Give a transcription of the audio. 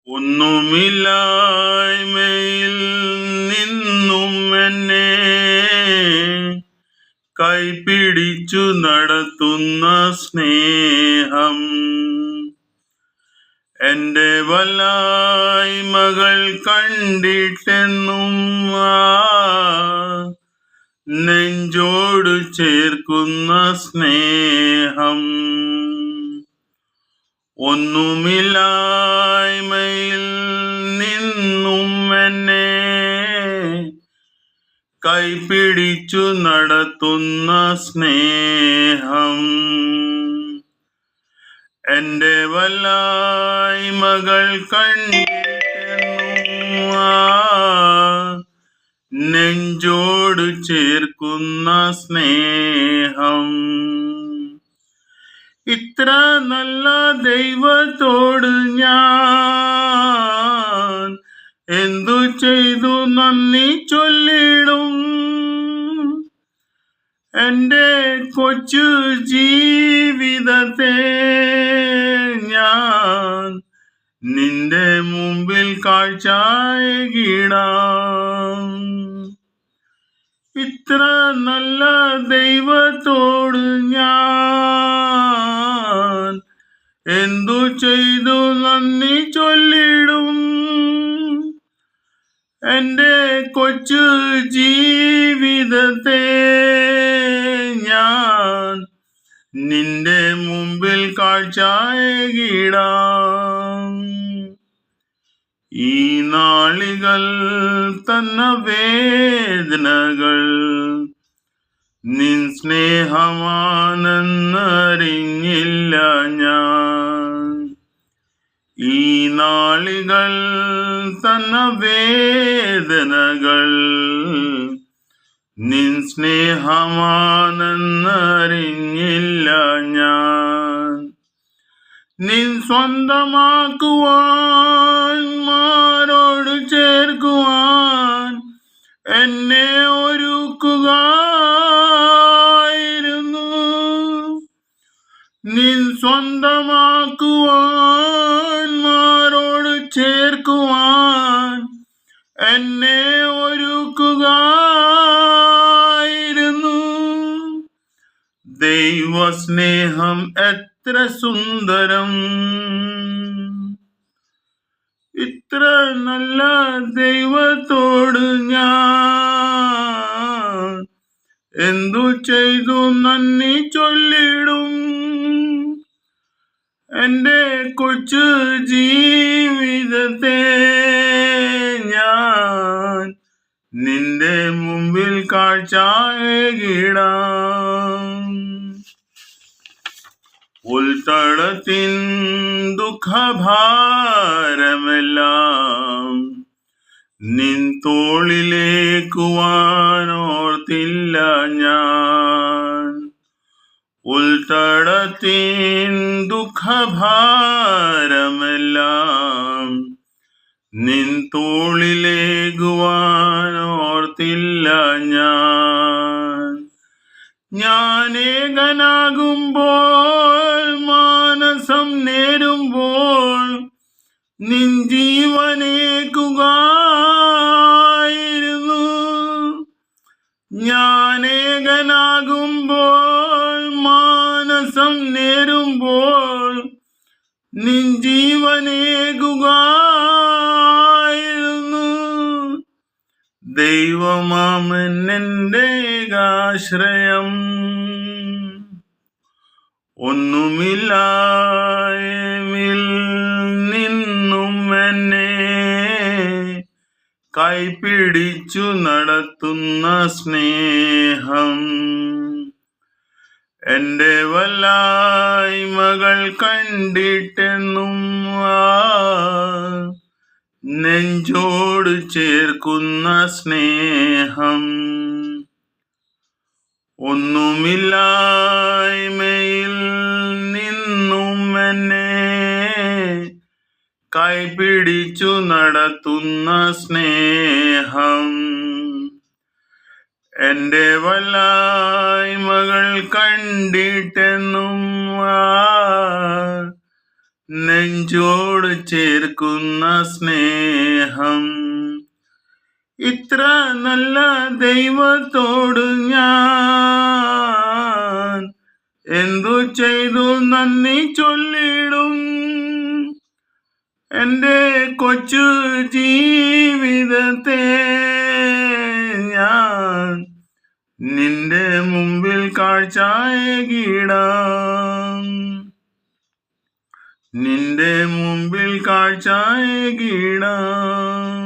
ഒന്നുമില്ലായ്മയിൽ നിന്നും എന്നെ കൈപിടിച്ചു നടത്തുന്ന സ്നേഹം, എൻ്റെ വല്ലായ്മകൾ കണ്ടിട്ടെന്നും നെഞ്ചോട് ചേർക്കുന്ന സ്നേഹം. ഒന്നുമില്ലായ്മയിൽ നിന്നും എന്നെ കൈപിടിച്ചു നടത്തുന്ന സ്നേഹം, എൻ്റെ വല്ലായ്മകൾ കണ്ടിട്ടെന്നും നെഞ്ചോട് ചേർക്കുന്ന സ്നേഹം. ഇത്ര നല്ല ദൈവത്തോട് ഞാൻ എന്തു ചെയ്തു നന്ദി ചൊല്ലിടും? എൻ്റെ കൊച്ചു ജീവിതത്തെ ഞാൻ നിന്റെ മുമ്പിൽ കാഴ്ചയായിടാം. ഇത്ര നല്ല ദൈവത്തോട് ഞാൻ എന്തു ചെയ്തു നന്ദി ചൊല്ലിടും? എൻ്റെ കൊച്ചു ജീവിതത്തെ ഞാൻ നിന്റെ മുമ്പിൽ കാഴ്ചയായിടാം. ഈ നാളികൾ തന്ന വേദനകൾ നിൻ സ്നേഹമാണെന്നറിഞ്ഞില്ല ഞാൻ. ഈ നാളികൾ തന്ന വേദനകൾ നിൻ സ്നേഹമാണെന്നറിഞ്ഞില്ല ഞാൻ. നിൻ സ്വന്തമാക്കുവാൻ മാരോട് ചേർക്കുവാൻ എന്നെ ഒരുക്കുകയായിരുന്നു. നിൻ സ്വന്തമാക്കുവാൻ മാരോട് ചേർക്കുവാൻ എന്നെ ഒരുക്കുകയായിരുന്നു. ദൈവസ്നേഹം എത്ര സുന്ദരം! ഇത്ര നല്ല ദൈവത്തോട് ഞാൻ എന്തു ചെയ്തു നന്ദി ചൊല്ലിടും? എൻ്റെ കൊച്ചു ജീവിതത്തെ ഞാൻ നിന്റെ മുമ്പിൽ കാഴ്ചയായിടാം. ഉൾത്തടത്തിൻ ദുഃഖഭാരമെല്ലാം നിൻ തോളിലേക്കുവാനോർത്തില്ല ഞാൻ. ഉൾത്തടത്തിൻ ദുഃഖഭാരമെല്ലാം നിൻ തോളിലേക്കുവാനോർത്തില്ല ഞാൻ. ഞാനേകനാകുമ്പോൾ മാനസം നേരുമ്പോൾ നിൻ ജീവനേകുകയായിരുന്നു. ഞാനേകനാകുമ്പോൾ മാനസം നേരുമ്പോൾ നിൻ ജീവനേകുകയായിരുന്നു. ദൈവമാമൻ എൻ്റെ ഏകാശ്രയം. ഒന്നുമില്ലായ്മയിൽ നിന്നും എന്നെ കൈപിടിച്ചു നടത്തുന്ന സ്നേഹം, എൻ്റെ വല്ലായ്മകൾ കണ്ടിട്ടെന്നും നെഞ്ചോട് ചേർക്കുന്ന സ്നേഹം. ഒന്നുമില്ലായ്മയിൽ നിന്നും എന്നെ കൈപിടിച്ചു നടത്തുന്ന സ്നേഹം, എൻ്റെ വല്ലായ്മകൾ കണ്ടിട്ടെന്നും നെഞ്ചോട് ചേർക്കുന്ന സ്നേഹം. ഇത്ര നല്ല ദൈവത്തോട് ഞാൻ എന്തു ചെയ്തു നന്ദി ചൊല്ലിടും. എൻ്റെ കൊച്ചു ജീവിതത്തെ ഞാൻ നിന്റെ മുമ്പിൽ കാഴ്ചയേകിടാം. നിന്റെ മുമ്പിൽ കാഴ്ചയേകിടാം.